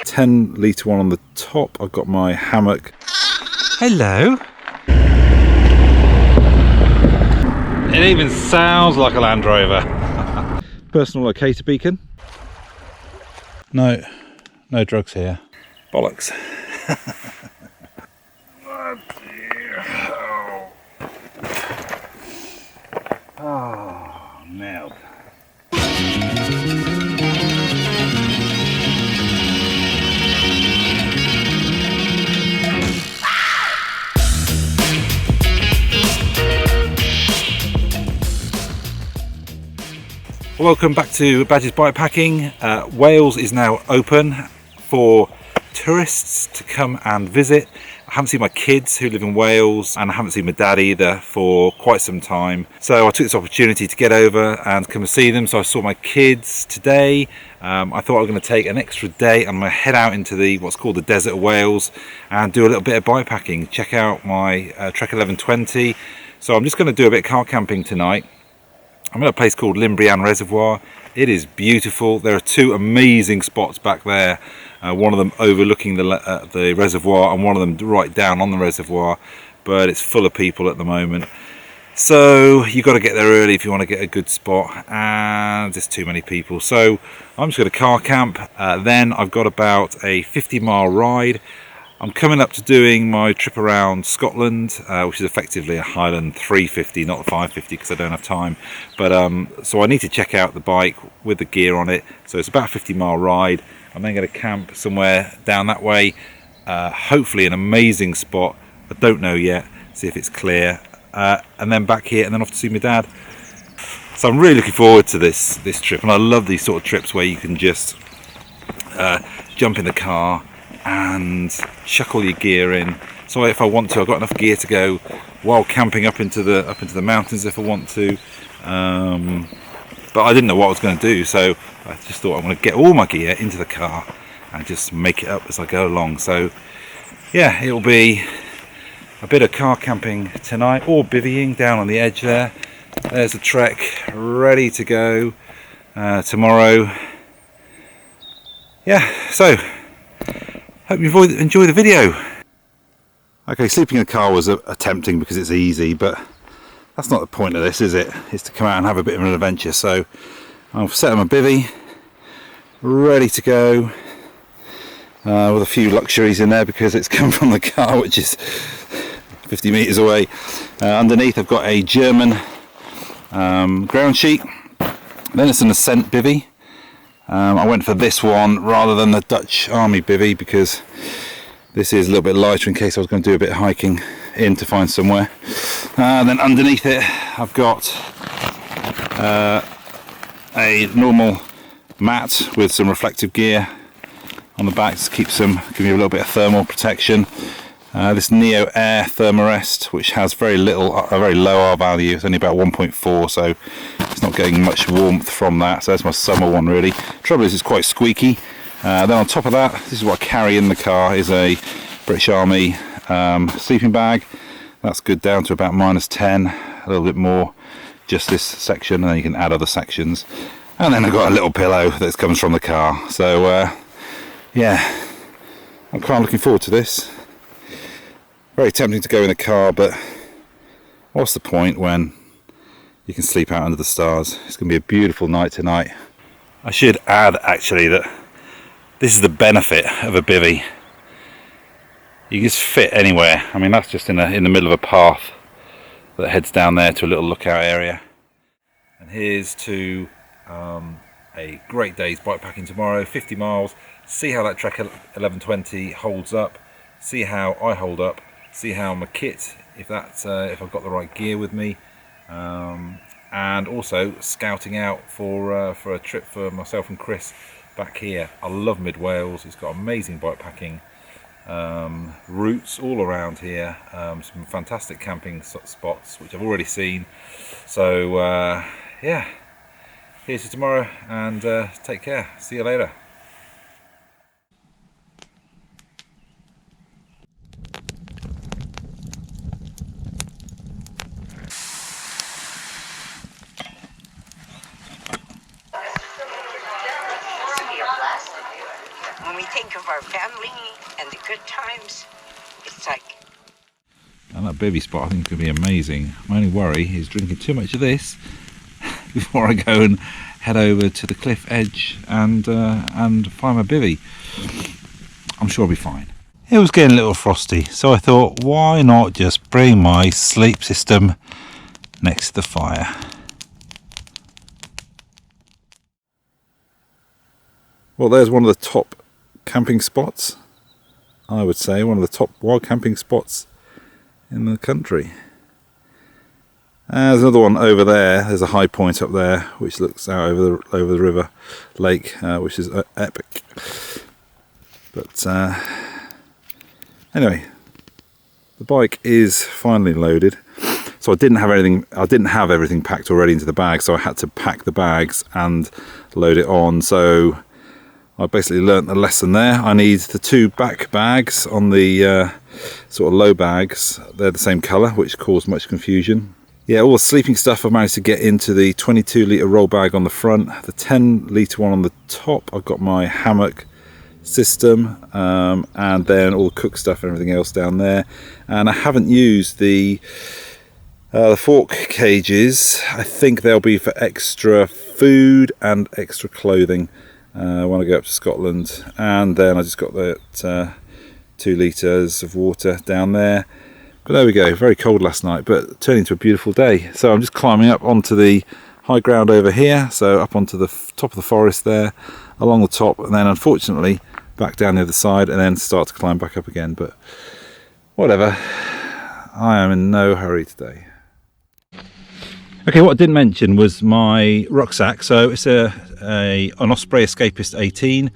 10-litre one on the top. I've got my hammock. Hello. It even sounds like a Land Rover. Personal locator beacon. No drugs here. Bollocks. Oh dear. Oh, nailed. Welcome back to Badger's Bikepacking. Wales is now open for tourists to come and visit. I haven't seen my kids who live in Wales, and I haven't seen my dad either for quite some time. So I took this opportunity to get over and come and see them. So I saw my kids today. I thought I was going to take an extra day and I'm going to head out into what's called the desert of Wales and do a little bit of bikepacking. Check out my Trek 1120. So I'm just going to do a bit of car camping tonight. I'm at a place called Limbrian Reservoir. It is beautiful. There are two amazing spots back there. One of them overlooking the reservoir and one of them right down on the reservoir, but it's full of people at the moment. So you've got to get there early if you want to get a good spot, and there's too many people. So I'm just going to car camp. Then I've got about a 50-mile ride. I'm coming up to doing my trip around Scotland, which is effectively a Highland 350, not the 550 because I don't have time. But so I need to check out the bike with the gear on it. So it's about a 50-mile ride. I'm then going to camp somewhere down that way. Hopefully an amazing spot. I don't know yet. See if it's clear. And then back here and then off to see my dad. So I'm really looking forward to this trip. And I love these sort of trips where you can just jump in the car and chuck all your gear in. So if I want to, I've got enough gear to go while camping up into the mountains if I want to. But I didn't know what I was going to do, so I just thought I'm going to get all my gear into the car and just make it up as I go along. So yeah, it'll be a bit of car camping tonight, or bivvying down on the edge there. There's the trek ready to go tomorrow. Yeah, so hope you enjoy the video. Okay, sleeping in the car was tempting because it's easy, but that's not the point of this, is it? It's to come out and have a bit of an adventure. So I've set up my bivvy, ready to go, with a few luxuries in there because it's come from the car, which is 50 metres away. Underneath I've got a German ground sheet. Then it's an Ascent bivvy. I went for this one rather than the Dutch Army bivvy because this is a little bit lighter in case I was going to do a bit of hiking in to find somewhere. Then underneath it I've got a normal mat with some reflective gear on the back to give me a little bit of thermal protection. This Neo Air Thermarest, which has a very low R value. It's only about 1.4, so it's not getting much warmth from that. So that's my summer one really. Trouble is it's quite squeaky. Then on top of that, this is what I carry in the car, is a British Army sleeping bag. That's good down to about -10, a little bit more, just this section, and then you can add other sections. And then I've got a little pillow that comes from the car. So yeah, I'm quite looking forward to this. Very tempting to go in the car, but what's the point when you can sleep out under the stars? It's going to be a beautiful night tonight. I should add actually that this is the benefit of a bivvy. You can just fit anywhere. I mean, that's just in the middle of a path that heads down there to a little lookout area. And here's to a great day's bikepacking tomorrow, 50 miles. See how that Trek 1120 holds up. See how I hold up. See how my kit, if I've got the right gear with me, and also scouting out for a trip for myself and Chris back here. I love Mid Wales. It's got amazing bikepacking routes all around here, some fantastic camping spots which I've already seen. So yeah, here's to tomorrow, and take care. See you later. when we think of our family and the good times, it's like... And that bivvy spot I think is going to be amazing. My only worry is drinking too much of this before I go and head over to the cliff edge and find my bivvy. I'm sure I'll be fine. It was getting a little frosty, so I thought, why not just bring my sleep system next to the fire. Well, there's one of the top camping spots, I would say, one of the top wild camping spots in the country. There's another one over there. There's a high point up there which looks out over the river lake, which is epic. But anyway, the bike is finally loaded. So I didn't have everything packed already into the bag, so I had to pack the bags and load it on. So I basically learnt the lesson there. I need the two back bags on the sort of low bags. They're the same colour, which caused much confusion. Yeah, all the sleeping stuff I've managed to get into the 22 litre roll bag on the front. The 10 litre one on the top, I've got my hammock system, and then all the cook stuff and everything else down there. And I haven't used the fork cages. I think they'll be for extra food and extra clothing when I go up to Scotland. And then I just got that 2 litres of water down there. But there we go, very cold last night, but turning into a beautiful day. So I'm just climbing up onto the high ground over here, so up onto the top of the forest there, along the top, and then unfortunately back down the other side, and then start to climb back up again. But whatever, I am in no hurry today. Okay, what I didn't mention was my rucksack. So it's an Osprey Escapist 18.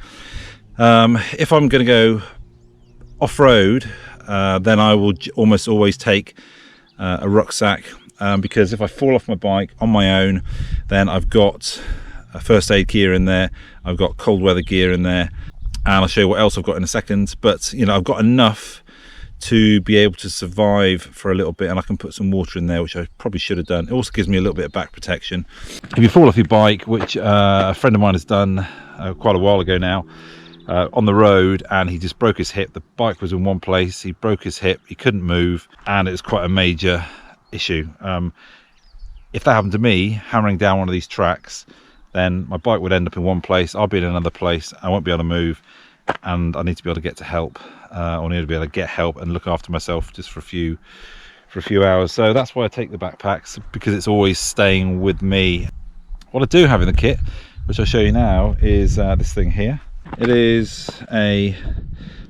If I'm going to go off-road, then I will almost always take a rucksack, because if I fall off my bike on my own, then I've got first aid gear in there, I've got cold weather gear in there, and I'll show you what else I've got in a second. But you know, I've got enough to be able to survive for a little bit, and I can put some water in there, which I probably should have done. It also gives me a little bit of back protection. If you fall off your bike, which a friend of mine has done quite a while ago now, on the road, and he just broke his hip. The bike was in one place, he broke his hip, he couldn't move, and it was quite a major issue. If that happened to me, hammering down one of these tracks, then my bike would end up in one place, I'll be in another place, I won't be able to move, and I need to be able to get to help, or need to be able to get help and look after myself just for a few hours. So that's why I take the backpacks, because it's always staying with me. What I do have in the kit, which I'll show you now, is this thing here. It is a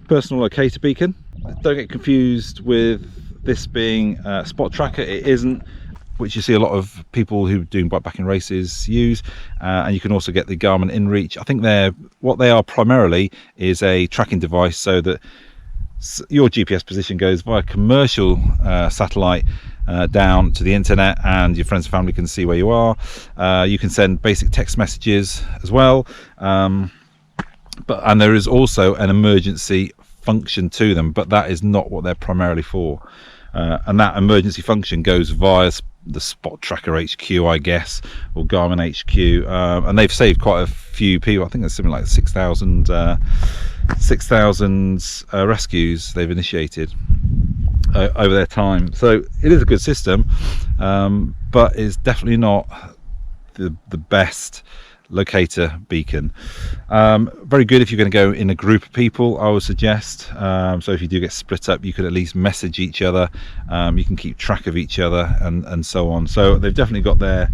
personal locator beacon. Don't get confused with this being a spot tracker. It isn't, which you see a lot of people who are doing bikepacking races use. And you can also get the Garmin InReach. I think what they are primarily is a tracking device, so that your GPS position goes via commercial satellite down to the internet, and your friends and family can see where you are. You can send basic text messages as well. And there is also an emergency function to them, but that is not what they're primarily for. And that emergency function goes via the Spot Tracker HQ, I guess, or Garmin HQ. And they've saved quite a few people. I think there's something like 6,000 rescues they've initiated over their time. So it is a good system, but it's definitely not the best locator beacon. Very good if you're going to go in a group of people, I would suggest. So if you do get split up, you could at least message each other, you can keep track of each other, and so on. So they've definitely got their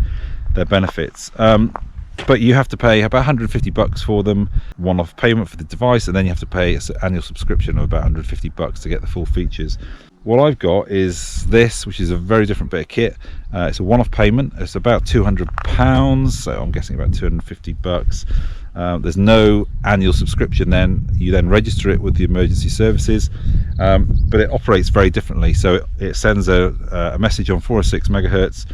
benefits. But you have to pay about 150 bucks for them, one-off payment for the device, and then you have to pay an annual subscription of about 150 bucks to get the full features. What I've got is this, which is a very different bit of kit. It's a one-off payment. It's about £200, so I'm guessing about 250 bucks. There's no annual subscription. Then you register it with the emergency services, but it operates very differently. So it sends a message on 406 megahertz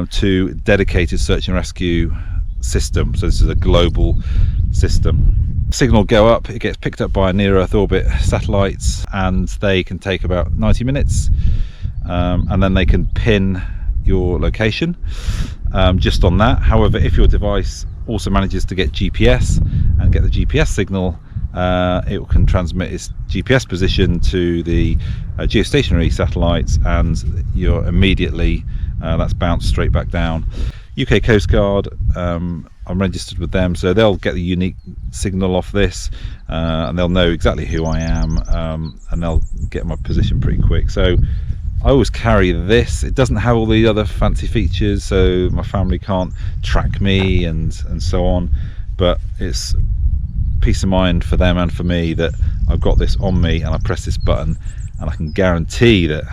to dedicated search and rescue system. So this is a global system. Signal go up, it gets picked up by near Earth orbit satellites, and they can take about 90 minutes, and then they can pin your location just on that. However, if your device also manages to get GPS and get the GPS signal it can transmit its GPS position to the geostationary satellites, and you're immediately that's bounced straight back down. UK Coast Guard, I'm registered with them, so they'll get the unique signal off this, and they'll know exactly who I am, and they'll get my position pretty quick. So I always carry this. It doesn't have all the other fancy features, so my family can't track me and so on, but it's peace of mind for them and for me that I've got this on me, and I press this button and I can guarantee that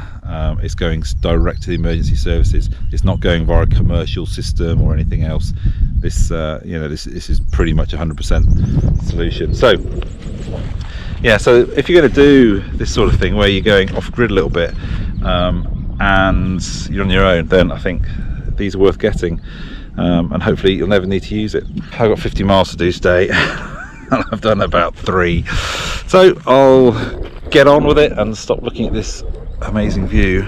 it's going direct to the emergency services. It's not going via a commercial system or anything else. This this is pretty much 100% solution. So yeah, so if you're going to do this sort of thing where you're going off grid a little bit, and you're on your own, then I think these are worth getting, and hopefully you'll never need to use it. I've got 50 miles to do today and I've done about 3, so I'll get on with it and stop looking at this amazing view.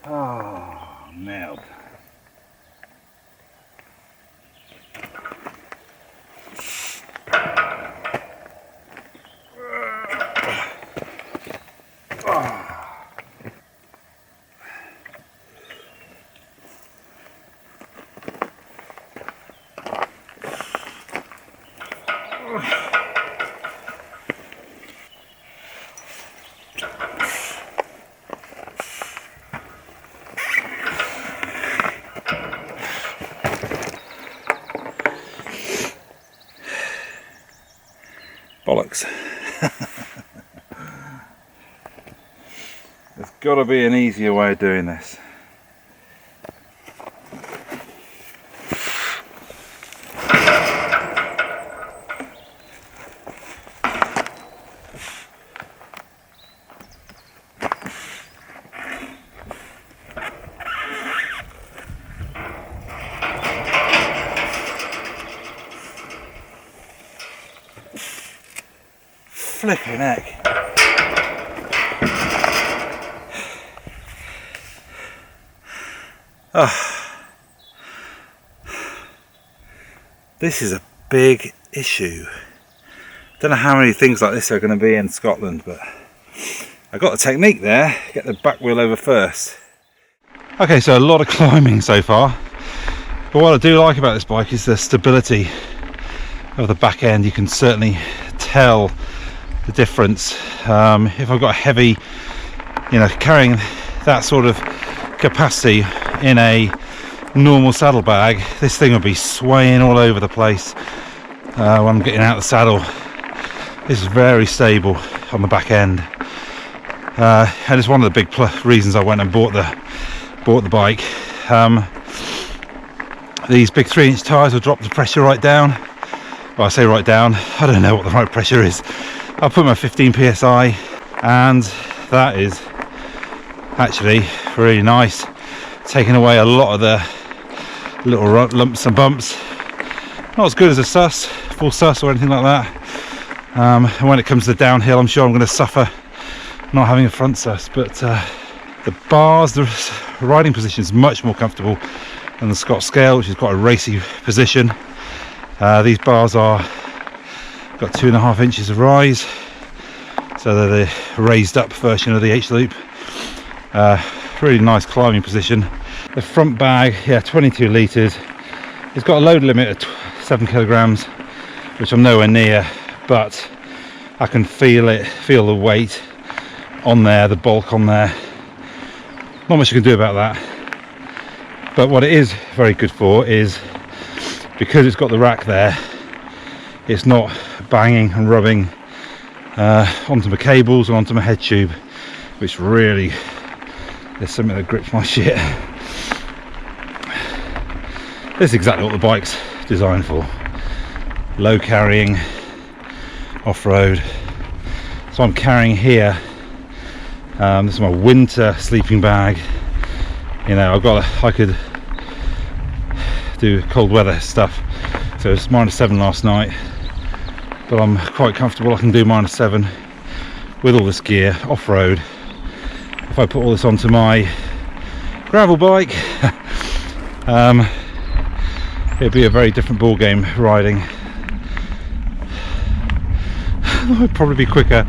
Oh, nailed. Bollocks. There's got to be an easier way of doing this. Flipping heck. Oh. This is a big issue. Don't know how many things like this are going to be in Scotland, but I got the technique there. Get the back wheel over first. Okay, so a lot of climbing so far, but what I do like about this bike is the stability of the back end. You can certainly tell the difference. If I've got a heavy, carrying that sort of capacity in a normal saddlebag, this thing would be swaying all over the place when I'm getting out of the saddle. This is very stable on the back end, and it's one of the big reasons I went and bought the bike. These big 3-inch tyres will drop the pressure right down. Well, I say right down, I don't know what the right pressure is. I'll put my 15 psi, and that is actually really nice, taking away a lot of the little lumps and bumps. Not as good as a full sus or anything like that. And when it comes to the downhill, I'm sure I'm going to suffer not having a front sus, but the bars, the riding position is much more comfortable than the Scott scale, which has got a racy position. These bars are got 2.5 inches of rise, so they're the raised up version of the H-loop. Really nice climbing position. The front bag, 22 litres. It's got a load limit of 7 kilograms, which I'm nowhere near, but I can feel the weight on there, the bulk on there. Not much you can do about that. But what it is very good for is, because it's got the rack there, it's not banging and rubbing onto my cables and onto my head tube, which really is something that grips my shit. This is exactly what the bike's designed for. Low carrying, off-road. So I'm carrying here, this is my winter sleeping bag. You know, I could do cold weather stuff. So it's -7 last night, but I'm quite comfortable. I can do -7 with all this gear off-road. If I put all this onto my gravel bike, it'd be a very different ball game riding. I'd probably be quicker.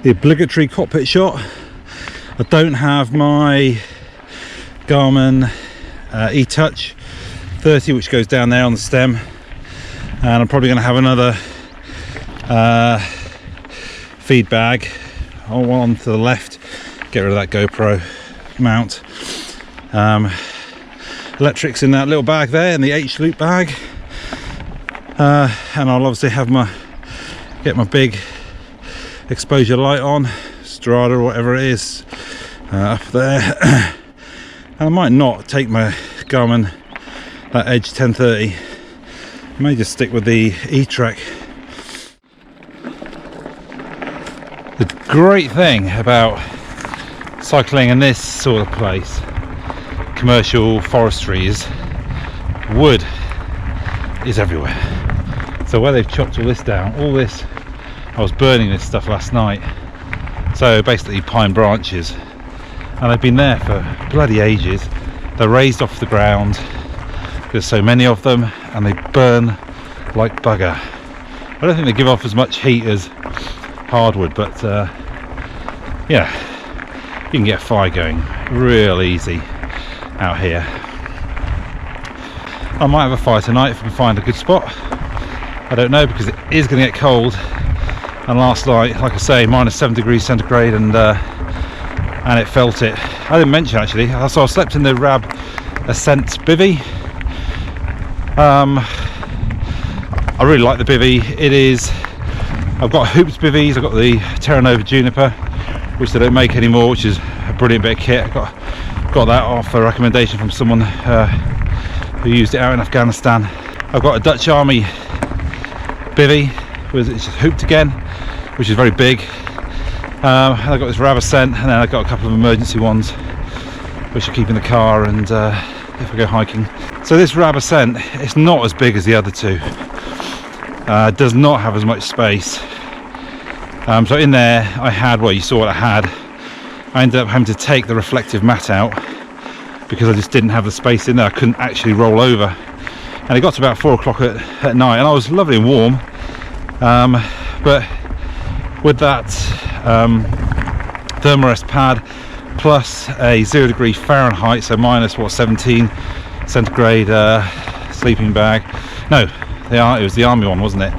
The obligatory cockpit shot. I don't have my Garmin eTouch 30, which goes down there on the stem, and I'm probably going to have another feed bag on to the left, get rid of that GoPro mount. Electrics in that little bag there, in the H-loop bag, and I'll obviously have get my big exposure light on, Strada or whatever it is, up there. And I might not take my Garmin, that Edge 1030. I may just stick with the E-Trek. The great thing about cycling in this sort of place, commercial forestry, is wood is everywhere. So where they've chopped all this down, all this, I was burning this stuff last night, so basically pine branches, and they've been there for bloody ages. They're raised off the ground, there's so many of them, and they burn like bugger. I don't think they give off as much heat as hardwood, but yeah, you can get a fire going real easy out here. I might have a fire tonight if I can find a good spot. I don't know, because it is going to get cold. And last night, like I say, -7 degrees centigrade, and it felt it. I didn't mention actually, so I slept in the Rab Ascent bivvy. I really like the bivvy. It is, I've got hooped bivvies, I've got the Terra Nova Juniper, which they don't make anymore, which is a brilliant bit of kit. I got that off a recommendation from someone who used it out in Afghanistan. I've got a Dutch Army bivvy, it's just hooped again, which is very big. I've got this Rab Ascent, and then I've got a couple of emergency ones which I keep in the car and if I go hiking. So this Rab Ascent, it's not as big as the other two, does not have as much space. So in there I had, well, you saw what I had. I ended up having to take the reflective mat out because I just didn't have the space in there. I couldn't actually roll over, and it got to about 4 o'clock at night, and I was lovely and warm. But with that Thermarest pad plus a 0 degree Fahrenheit, so -17 centigrade sleeping bag. No, it was the army one, wasn't it?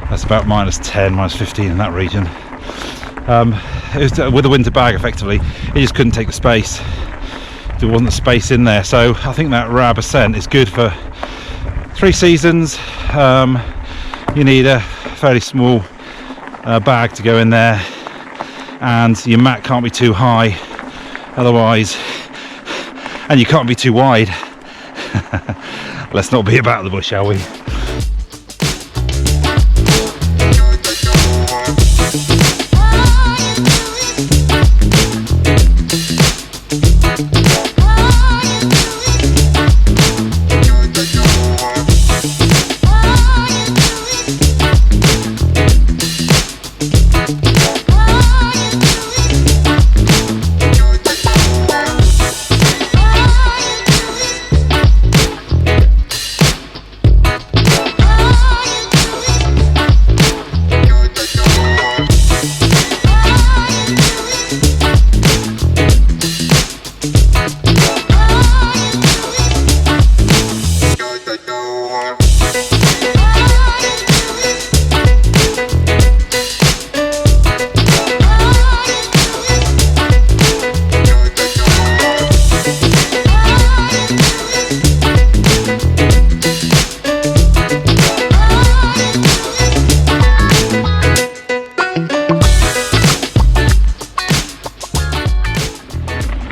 That's about -10, -15 in that region. It was with a winter bag effectively. It just couldn't take the space. There wasn't the space in there. So I think that Rab Ascent is good for 3 seasons. You need a fairly small bag to go in there, and your mat can't be too high otherwise, and you can't be too wide. Let's not be about the bush, shall we?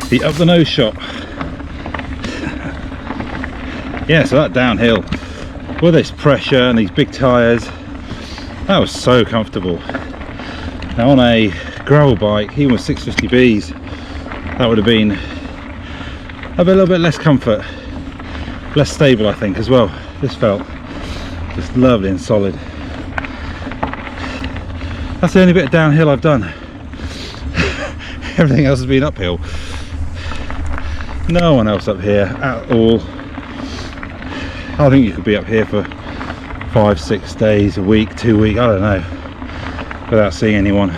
The up the nose shot Yeah, so that downhill with this pressure and these big tyres, that was so comfortable. Now on a gravel bike, even with 650Bs, that would have been a little bit less comfort, less stable I think as well. This felt just lovely and solid. That's the only bit of downhill I've done. Everything else has been uphill. No one else up here at all. I think you could be up here for 5-6 days, a week, 2 weeks, I don't know, without seeing anyone.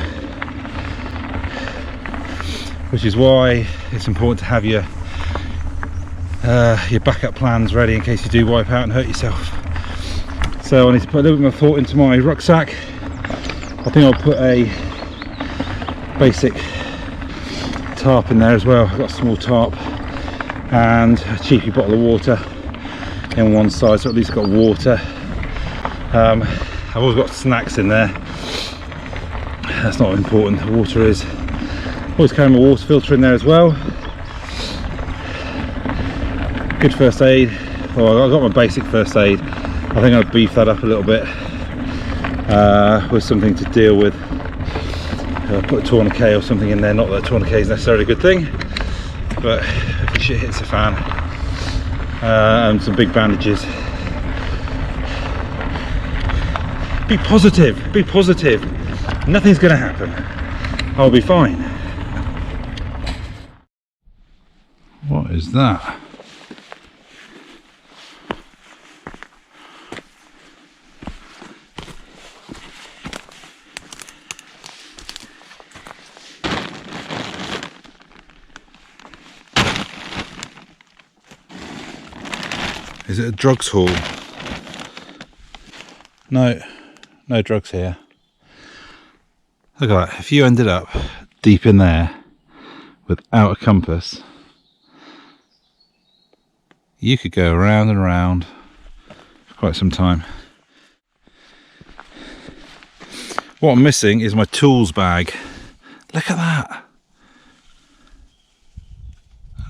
Which is why it's important to have your backup plans ready in case you do wipe out and hurt yourself. So I need to put a little bit more thought into my rucksack. I think I'll put a basic tarp in there as well. I've got a small tarp and a cheapy bottle of water in one side, so at least I've got water. I've always got snacks in there. That's not important, the water is. Always carry my water filter in there as well. Good first aid. Well, I've got my basic first aid. I think I'll beef that up a little bit with something to deal with. Put a tourniquet or something in there. Not that a tourniquet is necessarily a good thing, but if the shit hits the fan, and some big bandages. Be positive, be positive. Nothing's going to happen. I'll be fine. What is that? Is it a drugs haul? No, no drugs here. Look at that, if you ended up deep in there without a compass, you could go around and around for quite some time. What I'm missing is my tools bag. Look at that.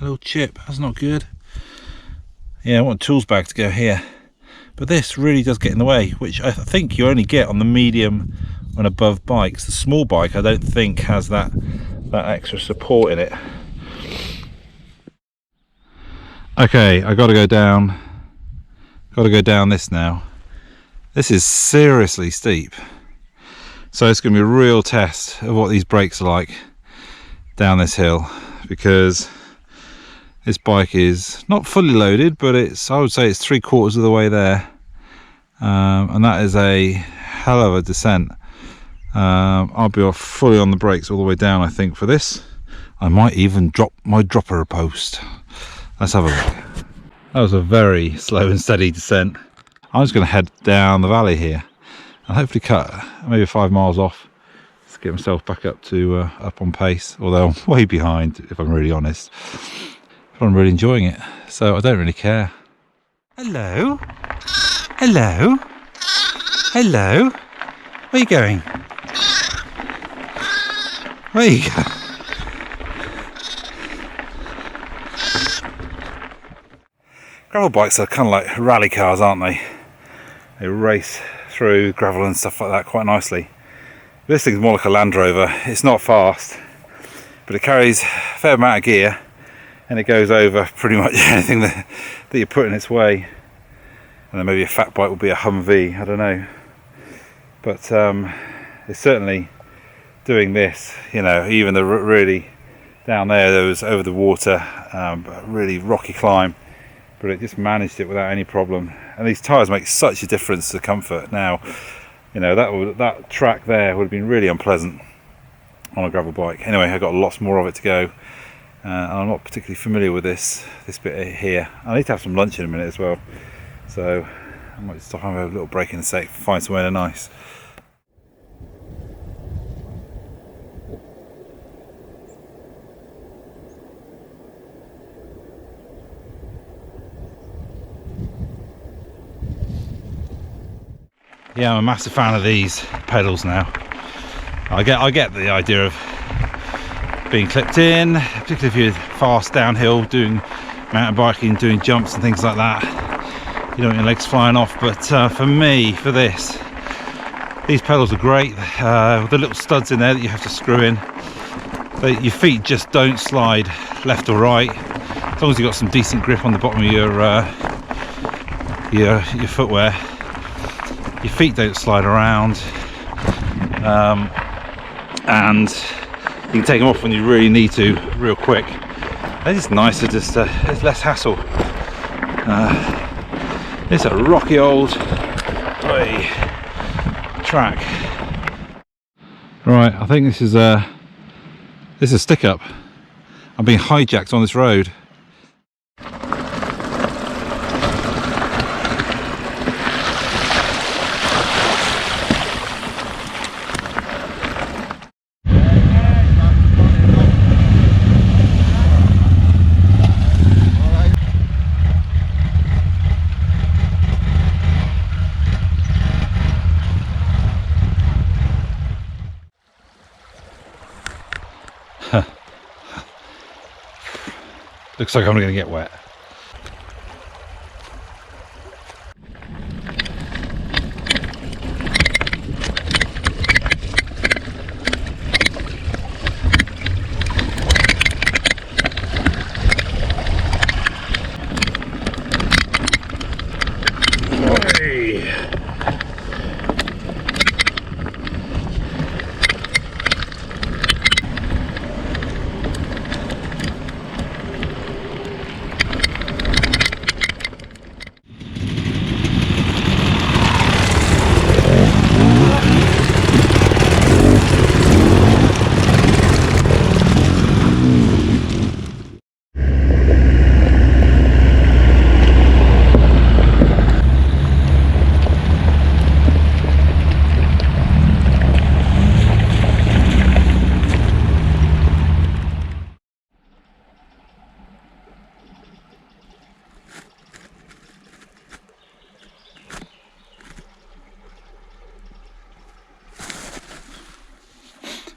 A little chip, that's not good. Yeah, I want a tools bag to go here. But this really does get in the way, which I think you only get on the medium and above bikes. The small bike I don't think has that extra support in it. Okay, I gotta go down. Gotta go down this now. This is seriously steep. So it's gonna be a real test of what these brakes are like down this hill, because this bike is not fully loaded, but I would say it's 3/4 of the way there. And that is a hell of a descent. I'll be off fully on the brakes all the way down, I think, for this. I might even drop my dropper post. Let's have a look. That was a very slow and steady descent. I'm just going to head down the valley here and hopefully cut maybe 5 miles off to get myself back up to up on pace, although I'm way behind if I'm really honest. But I'm really enjoying it, so I don't really care. Hello? Hello? Hello? Where are you going? Where are you going? Gravel bikes are kind of like rally cars, aren't they? They race through gravel and stuff like that quite nicely. This thing's more like a Land Rover. It's not fast, but it carries a fair amount of gear and it goes over pretty much anything that you put in its way. And then maybe a fat bike would be a Humvee, I don't know. But it's certainly doing this, you know, even the really down there was over the water, really rocky climb. But it just managed it without any problem. And these tyres make such a difference to comfort. Now, you know, that track there would have been really unpleasant on a gravel bike. Anyway, I've got lots more of it to go. And I'm not particularly familiar with this bit here. I need to have some lunch in a minute as well. So I might stop and have a little break in a sec, find somewhere nice. Yeah, I'm a massive fan of these pedals now. I get the idea of being clipped in, particularly if you're fast downhill, doing mountain biking, doing jumps and things like that. you don't want your legs flying off. But for me, for this, these pedals are great. With the little studs in there that you have to screw in. Your feet just don't slide left or right. As long as you've got some decent grip on the bottom of your footwear, your feet don't slide around. And you can take them off when you really need to, real quick. They're just nicer, just it's less hassle. It's a rocky old track. Right, I think this is a stick up. I'm being hijacked on this road. Looks like I'm going to get wet.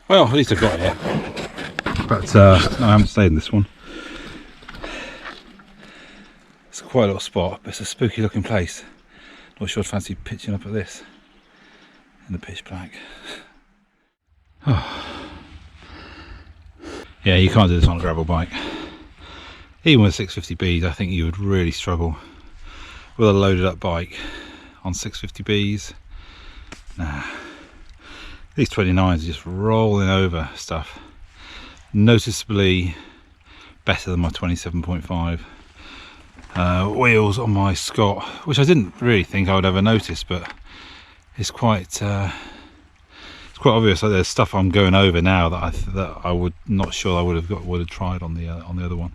Well, at least I got it. But no, I haven't stayed in this one. It's quite a little spot, but it's a spooky looking place. Not sure I'd fancy pitching up at this in the pitch black. Oh. Yeah, you can't do this on a gravel bike. Even with 650Bs, I think you would really struggle with a loaded up bike on 650Bs. Nah. These 29s are just rolling over stuff. Noticeably better than my 27.5 wheels on my Scott, which I didn't really think I would ever notice, but it's quite obvious. Like, there's stuff I'm going over now that I would not sure I would have tried on the other one.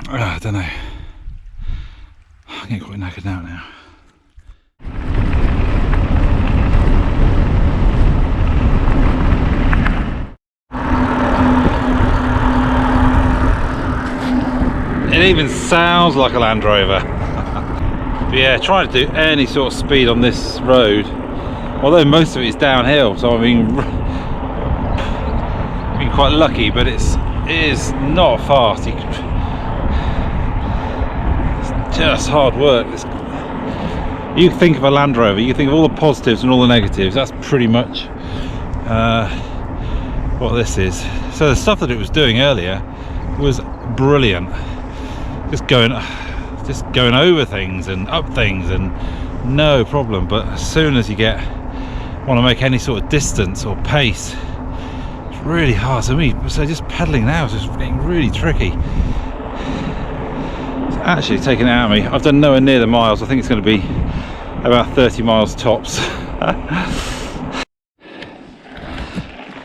I don't know. I'm getting quite knackered now. It even sounds like a Land Rover. But yeah, trying to do any sort of speed on this road, although most of it is downhill, so I'm being quite lucky, but it is not fast. It's just hard work. You think of a Land Rover, you think of all the positives and all the negatives. That's pretty much what this is. So the stuff that it was doing earlier was brilliant. Just going over things and up things and no problem. But as soon as you want to make any sort of distance or pace, it's really hard. So just pedaling now is just getting really tricky. It's actually taking it out of me. I've done nowhere near the miles. I think it's going to be about 30 miles tops.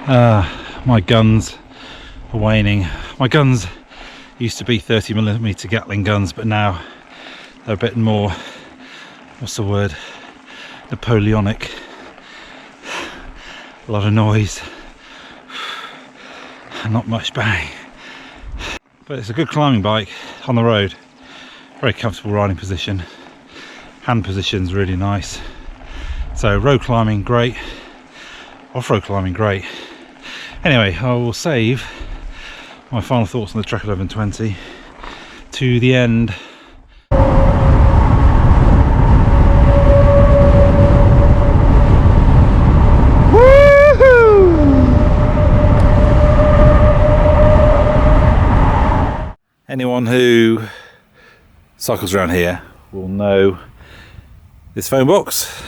My guns are waning. My guns used to be 30mm Gatling guns, but now they're a bit more, what's the word, Napoleonic. A lot of noise, not much bang. But it's a good climbing bike on the road. Very comfortable riding position. Hand position's really nice. So road climbing, great. Off-road climbing, great. Anyway, I will save my final thoughts on the Trek 1120 to the end. Anyone who cycles around here will know this phone box.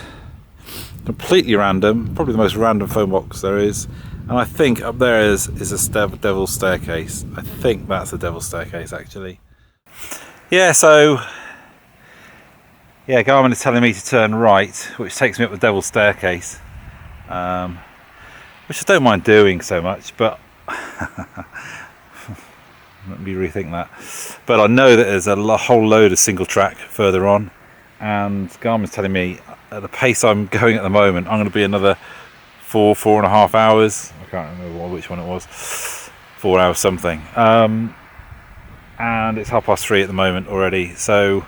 Completely random, probably the most random phone box there is. And I think up there is a devil's staircase. I think that's the devil's staircase actually. Yeah, so yeah, Garmin is telling me to turn right, which takes me up the devil's staircase, which I don't mind doing so much, but let me rethink that. But I know that there's a whole load of single track further on, and Garmin's telling me at the pace I'm going at the moment, I'm going to be another 4.5 hours. I can't remember which one it was. 4 hours something. And it's 3:30 at the moment already. So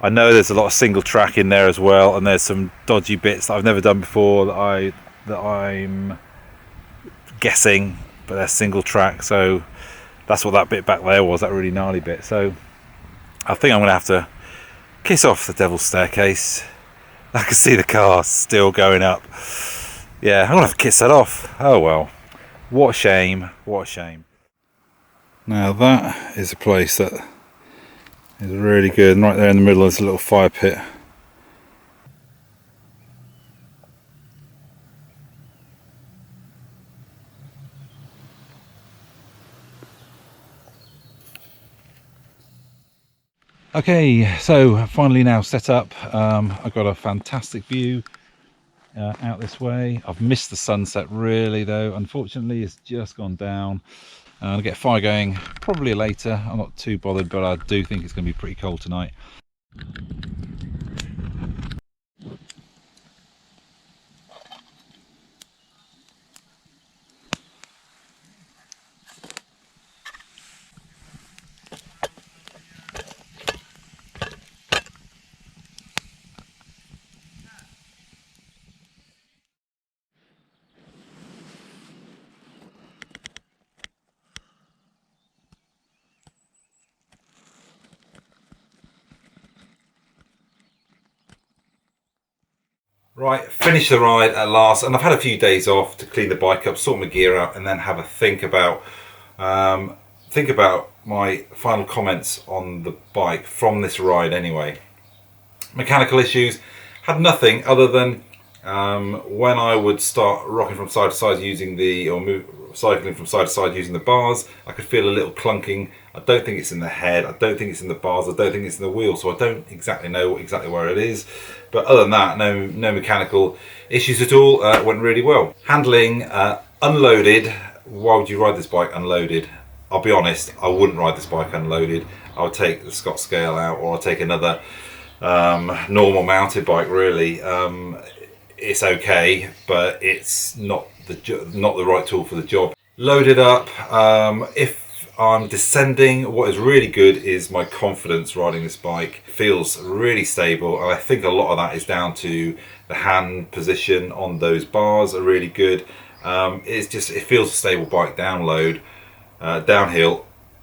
I know there's a lot of single track in there as well, and there's some dodgy bits that I've never done before that I'm guessing, but they're single track. So that's what that bit back there was, that really gnarly bit. So I think I'm going to have to kiss off the devil's staircase. I can see the car still going up. Yeah, I'm going to have to kiss that off. Oh well. What a shame. What a shame. Now that is a place that is really good. And right there in the middle is a little fire pit. Okay, so finally now set up. I've got a fantastic view out this way. I've missed the sunset really though. Unfortunately, it's just gone down. I'll get a fire going probably later. I'm not too bothered, but I do think it's going to be pretty cold tonight. Right, finished the ride at last, and I've had a few days off to clean the bike up, sort my gear out, and then have a think about my final comments on the bike from this ride. Anyway, mechanical issues, had nothing other than when I would start rocking from side to side using cycling from side to side using the bars, I could feel a little clunking. I don't think it's in the head, I don't think it's in the bars, I don't think it's in the wheel, so I don't exactly know where it is. But other than that, no mechanical issues at all. Went really well. Handling, unloaded. Why would you ride this bike unloaded? I'll be honest, I wouldn't ride this bike unloaded. I would take the Scott scale out, or I'll take another normal mounted bike really. It's okay, but it's not the right tool for the job. Loaded up. If I'm descending, what is really good is my confidence riding this bike. It feels really stable, and I think a lot of that is down to the hand position on those bars are really good. It feels a stable bike downhill,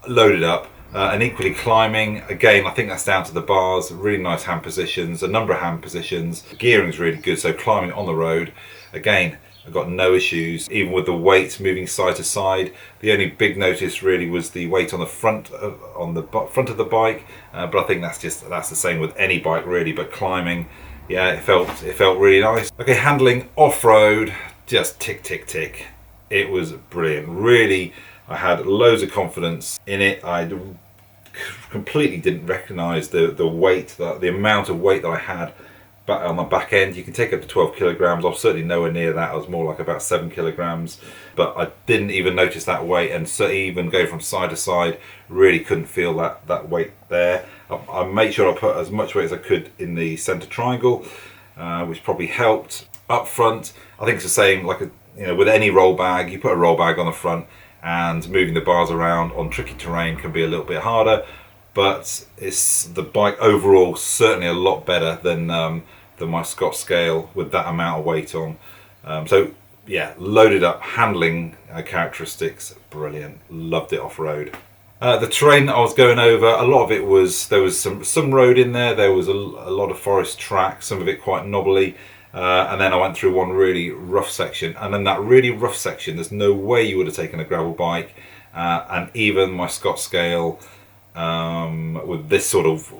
loaded up. And equally climbing, again, I think that's down to the bars, really nice hand positions, a number of hand positions. Gearing is really good, so climbing on the road, again, I've got no issues, even with the weight moving side to side. The only big notice really was the weight on the front of the bike, but I think that's the same with any bike really. But climbing, yeah, it felt really nice. Okay, handling off-road, just tick tick tick. It was brilliant, really. I had loads of confidence in it. I completely didn't recognise the weight, the amount of weight that I had back on my back end. You can take up to 12 kilograms. I was certainly nowhere near that. I was more like about 7 kilograms, but I didn't even notice that weight, and so even going from side to side, really couldn't feel that weight there. I made sure I put as much weight as I could in the centre triangle, which probably helped. Up front, I think it's the same, like with any roll bag, you put a roll bag on the front, and moving the bars around on tricky terrain can be a little bit harder, but it's the bike overall certainly a lot better than my Scott scale with that amount of weight on. So yeah, loaded up, handling characteristics brilliant, loved it off-road. The terrain that I was going over, a lot of it was, there was some road in there was a lot of forest track, some of it quite knobbly. And then I went through one really rough section, and in that really rough section there's no way you would have taken a gravel bike, and even my Scott scale with this sort of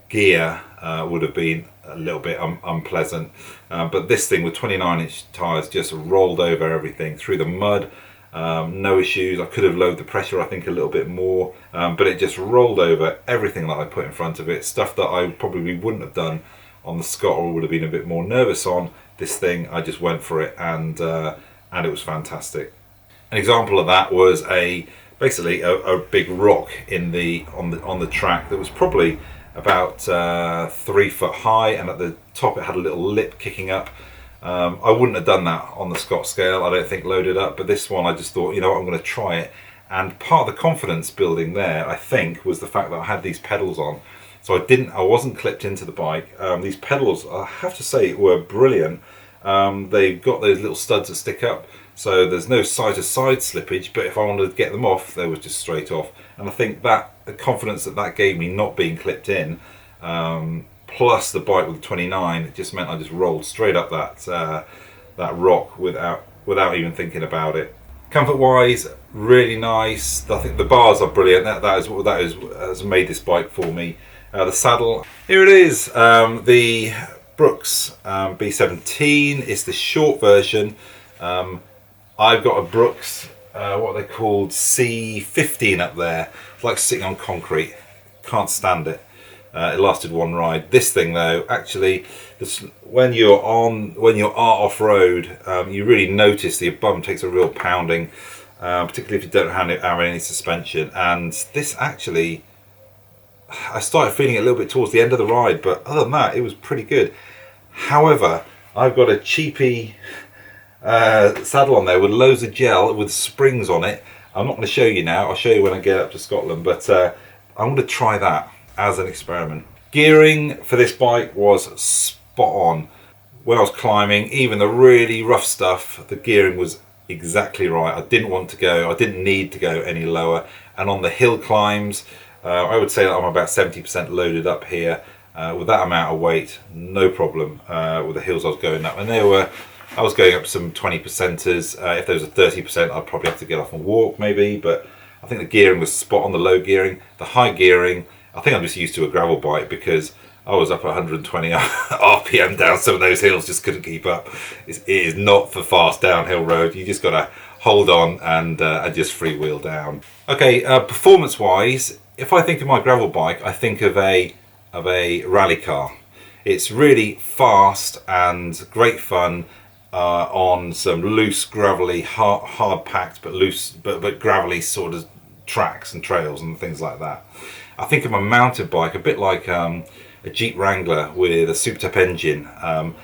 gear would have been a little bit unpleasant, but this thing with 29-inch tyres just rolled over everything through the mud. No issues. I could have lowered the pressure, I think, a little bit more, but it just rolled over everything that I put in front of it. Stuff that I probably wouldn't have done on the Scott, or would have been a bit more nervous on. This thing, I just went for it, and it was fantastic. An example of that was basically a big rock on the track that was probably about 3 foot high, and at the top it had a little lip kicking up. I wouldn't have done that on the Scott scale, I don't think, loaded up, but this one I just thought, you know what, I'm going to try it. And part of the confidence building there, I think, was the fact that I had these pedals on. So I wasn't clipped into the bike. These pedals, I have to say, were brilliant. They've got those little studs that stick up, so there's no side-to-side slippage, but if I wanted to get them off, they were just straight off. And I think that the confidence that gave me, not being clipped in, plus the bike with the 29, it just meant I just rolled straight up that rock without even thinking about it. Comfort wise, really nice. I think the bars are brilliant. That has made this bike for me. The saddle, here it is, the Brooks B17 is the short version. I've got a Brooks, what are they called, C15 up there. It's like sitting on concrete, can't stand it. It lasted one ride. This thing though, actually, when you're off-road, you really notice the bum takes a real pounding, particularly if you don't have any suspension. And this actually, I started feeling it a little bit towards the end of the ride, but other than that, it was pretty good. However, I've got a cheapy saddle on there with loads of gel with springs on it. I'm not going to show you now, I'll show you when I get up to Scotland, but I'm going to try that as an experiment. Gearing for this bike was spot on. When I was climbing, even the really rough stuff, the gearing was exactly right. I didn't need to go any lower. And on the hill climbs, I would say that I'm about 70% loaded up here. With that amount of weight, no problem with the hills I was going up. And I was going up some 20%ers. If there was a 30%, I'd probably have to get off and walk maybe, but I think the gearing was spot on, the low gearing. The high gearing, I think I'm just used to a gravel bike because I was up at 120 RPM down some of those hills, just couldn't keep up. It is not for fast downhill road. You just got to hold on and just freewheel down. Okay, performance wise, if I think of my gravel bike, I think of a rally car. It's really fast and great fun on some loose, gravelly, hard packed but gravelly sort of tracks and trails and things like that. I think of a mountain bike a bit like a Jeep Wrangler with a Super-Top engine, and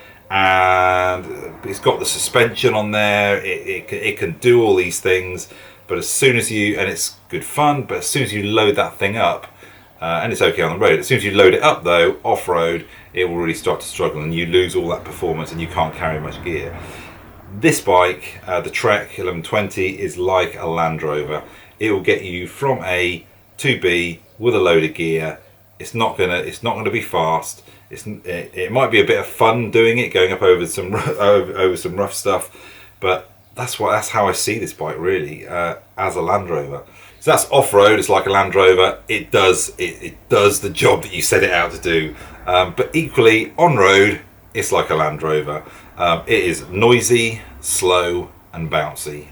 it's got the suspension on there. It can do all these things, but as soon as and it's good fun, but as soon as you load that thing up, and it's okay on the road, as soon as you load it up though, off-road, it will really start to struggle and you lose all that performance and you can't carry much gear. This bike, the Trek 1120, is like a Land Rover. It will get you from A to B with a load of gear. It's not gonna be fast. It might be a bit of fun doing it, going up over some rough stuff, but that's how I see this bike really, as a Land Rover. So that's off-road. It's like a Land Rover. It does the job that you set it out to do. But equally on road, it's like a Land Rover. It is noisy, slow, and bouncy.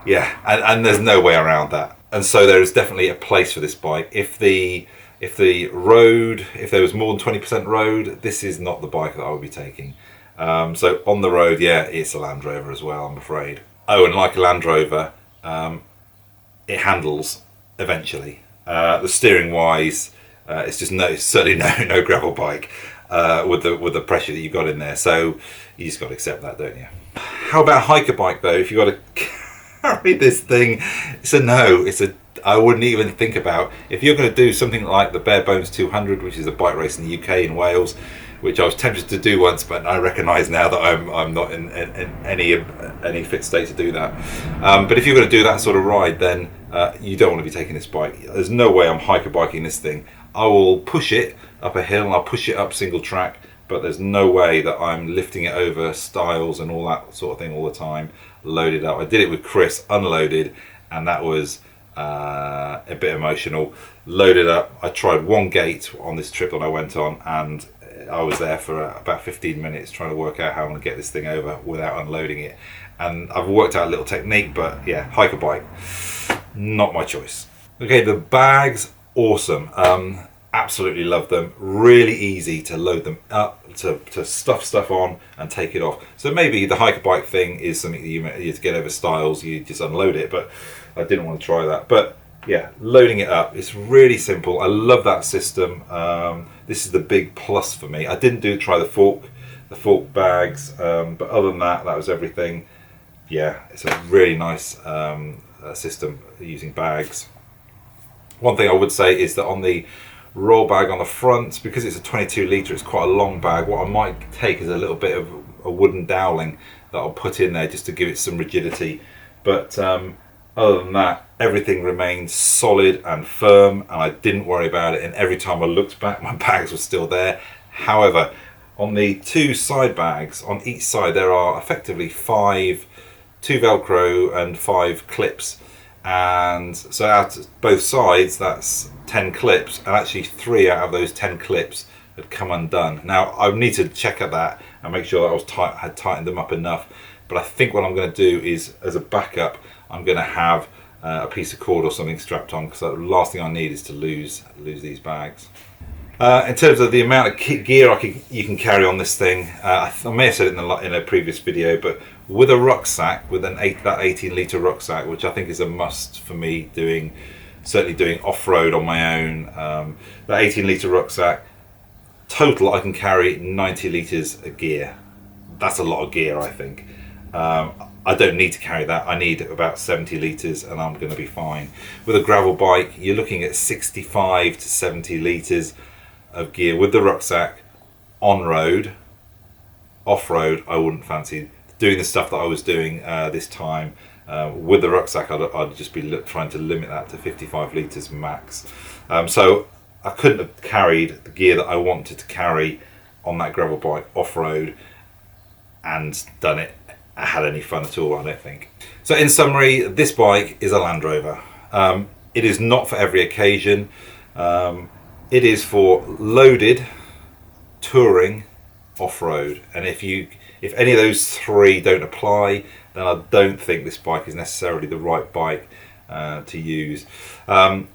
Yeah, and there's no way around that. And so there is definitely a place for this bike. If there was more than 20% road, this is not the bike that I would be taking. So on the road, yeah, it's a Land Rover as well, I'm afraid. Oh, and like a Land Rover, it handles eventually. The steering wise, it's certainly no gravel bike with the pressure that you've got in there. So you just got to accept that, don't you? How about a hiker bike though? If you've got to carry this thing, it's a no. I wouldn't even think about. If you're going to do something like the Bare Bones 200, which is a bike race in the UK in Wales, which I was tempted to do once, but I recognise now that I'm not in any fit state to do that. But if you're going to do that sort of ride, then you don't want to be taking this bike. There's no way I'm hiker biking this thing. I will push it up a hill and I'll push it up single track, but there's no way that I'm lifting it over stiles and all that sort of thing all the time, loaded up. I did it with Chris unloaded, and that was a bit emotional. Loaded up. I tried one gate on this trip that I went on, and I was there for about 15 minutes trying to work out how I'm going to get this thing over without unloading it. And I've worked out a little technique, but yeah, hiker bike, not my choice. Okay, the bags, awesome. Absolutely love them. Really easy to load them up, to stuff stuff on and take it off. So maybe the hiker bike thing is something that you to get over styles, you just unload it, but I didn't want to try that. But yeah, loading it up, it's really simple. I love that system. This is the big plus for me. I didn't try the fork bags, but other than that, that was everything. Yeah, it's a really nice system using bags. One thing I would say is that on the roll bag on the front, because it's a 22 litre, it's quite a long bag. What I might take is a little bit of a wooden dowling that I'll put in there just to give it some rigidity. But other than that, everything remains solid and firm, and I didn't worry about it. And every time I looked back, my bags were still there. However, on the two side bags, on each side, there are effectively two Velcro and 5 clips. And so out both sides, that's 10 clips, and actually 3 out of those 10 clips had come undone. Now I need to check at that and make sure that I had tightened them up enough. But I think what I'm going to do is, as a backup, I'm going to have a piece of cord or something strapped on, because the last thing I need is to lose these bags. In terms of the amount of gear you can carry on this thing, I may have said it in a previous video, but with a rucksack, with that 18 litre rucksack, which I think is a must for me, certainly doing off-road on my own, that 18 litre rucksack, total I can carry 90 litres of gear. That's a lot of gear, I think. I don't need to carry that. I need about 70 litres and I'm going to be fine. With a gravel bike, you're looking at 65 to 70 litres of gear with the rucksack. On road, off road, I wouldn't fancy doing the stuff that I was doing this time. With the rucksack, I'd just be trying to limit that to 55 litres max. So I couldn't have carried the gear that I wanted to carry on that gravel bike off road and done it. I had any fun at all, I don't think. So in summary, this bike is a Land Rover. It is not for every occasion. It is for loaded, touring, off-road. And if any of those 3 don't apply, then I don't think this bike is necessarily the right bike to use.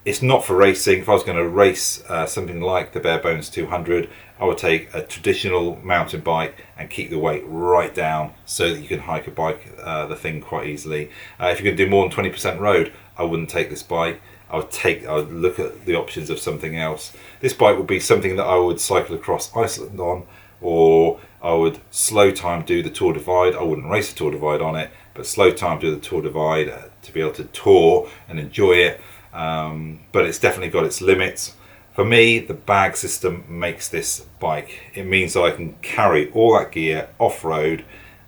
It's not for racing. If I was going to race something like the Bare Bones 200, I would take a traditional mountain bike and keep the weight right down so that you can hike a bike the thing quite easily. If you're going to do more than 20% road, I wouldn't take this bike. I would look at the options of something else. This bike would be something that I would cycle across Iceland on, or I would slow time do the Tour Divide. I wouldn't race the Tour Divide on it, but slow time do the Tour Divide to be able to tour and enjoy it. But it's definitely got its limits. For me, the bag system makes this bike. It means that I can carry all that gear off-road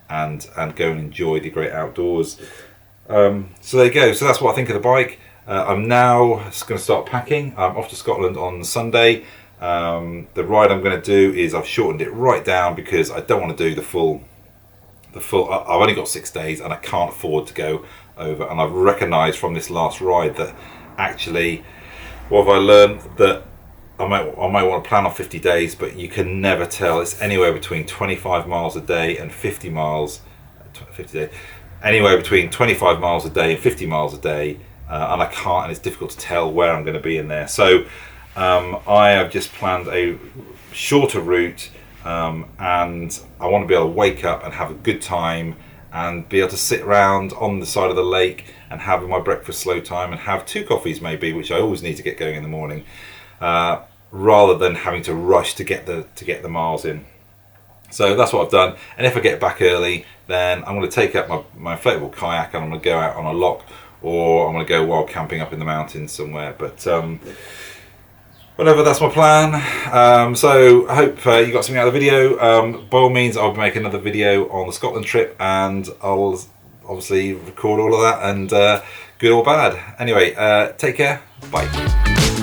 and go and enjoy the great outdoors. So there you go. So that's what I think of the bike. I'm now going to start packing. I'm off to Scotland on Sunday. The ride I'm going to do is, I've shortened it right down because I don't want to do the full. I've only got 6 days and I can't afford to go over. And I've recognised from this last ride that actually, what have I learned? That I might want to plan on 50 days, but you can never tell. It's anywhere between 25 miles a day and 50 miles. 50 days. Anywhere between 25 miles a day and 50 miles a day. And I can't, and it's difficult to tell where I'm going to be in there. So I have just planned a shorter route, and I want to be able to wake up and have a good time and be able to sit around on the side of the lake and have my breakfast slow time and have 2 coffees maybe, which I always need to get going in the morning, rather than having to rush to get the miles in. So that's what I've done. And if I get back early, then I'm going to take up my inflatable kayak and I'm going to go out on a loch, or I'm going to go wild camping up in the mountains somewhere. But whatever, that's my plan. So I hope you got something out of the video. By all means, I'll make another video on the Scotland trip, and I'll obviously record all of that, and good or bad. Anyway, take care. Bye.